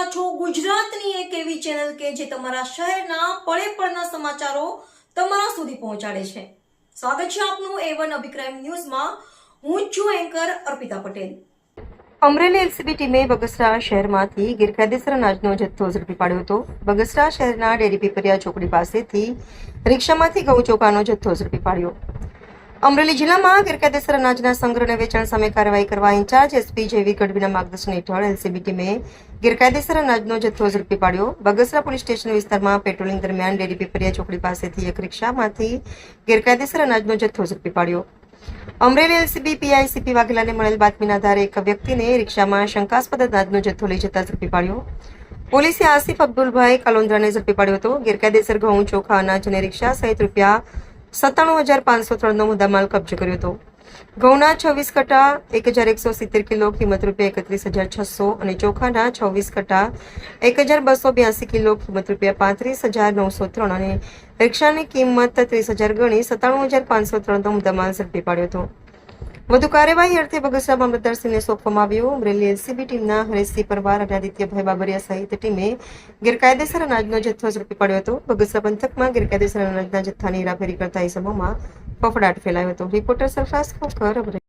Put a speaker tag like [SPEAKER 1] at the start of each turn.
[SPEAKER 1] રહ્યા છો ગુજરાતની એક એવી ચેનલ કે જે તમારા શહેરના પળે પળના સમાચારો તમારા સુધી પહોંચાડે છે. સ્વાગત છે આપનું A1 અભિક્રાઇમ ન્યૂઝમાં. હું છું એન્કર અર્પિતા પટેલ. અમરેલી એલસીબી ટીમે બગસરા શહેરમાંથી ગેરકાયદેસર અનાજનો જથ્થો ઝડપી પાડ્યો હતો. બગસરા શહેરના ડેરી પીપરિયા ચોકડી પાસેથી રિક્ષામાંથી ઘઉં ચોખાનો જથ્થો ઝડપી પાડ્યો. અમરેલી જિલ્લામાં ગેરકાયદેસર અનાજના સંગ્રહ અને વેચાણ સામે કાર્યવાહી કરવા ઇન્ચાર્જ એસપી જયવી ગઢવીના માર્ગદર્શન હેઠળ એલસીબી ટીમે ગેરકાયદેસર અનાજનો જથ્થો ઝડપી પાડ્યો. બગસરા પોલીસ સ્ટેશન વિસ્તારમાં પેટ્રોલિંગ દરમિયાન ડેરી પીપરિયા ચોકડી પાસેથી એક રિક્ષામાંથી ગેરકાયદેસર અનાજનો જથ્થો ઝડપી પાડ્યો. અમરેલી એલસીબી પીઆઈ સીપી વાઘેલાને મળેલ બાતમીના આધારે એક વ્યક્તિને રિક્ષામાં શંકાસ્પદ અનાજનો જથ્થો લઈ જતા ઝડપી પાડ્યો. પોલીસે આસિફ અબ્દુલભાઈ કાલોન્દ્રાને ઝડપી પાડ્યો હતો. ગેરકાયદેસર ઘઉં ચોખા અનાજ અને રિક્ષા સહિત ₹97,503નો મુદ્દામાલ કબજે કર્યો હતો. ઘઉંના 26 કટ્ટા 1,170 કિલો કિંમત ₹31,600 અને ચોખાના 26 કટ્ટા 1,282 કિલો કિંમત ₹35,903 અને રિક્ષાની કિંમત 30,000 ગણી 97,503નો મુદ્દામાલ ઝડપી પાડ્યો હતો. વધુ કાર્યવાહી અર્થે બગસરા મામલતદારશ્રીને સોંપવામાં આવ્યું. અમરેલી એલસીબી ટીમના હરેશસિંહ પરમાર અને આદિત્યભાઈ બાબરિયા સહિત ટીમે ગેરકાયદેસર અનાજનો જથ્થો ઝડપી પાડ્યો હતો. બગસરા પંથકમાં ગેરકાયદેસર અનાજના જથ્થાની હેરાફેરી કરતા ઇસમોમાં ફફડાટ ફેલાયો હતો. રિપોર્ટર સરફરાઝ ખોખર.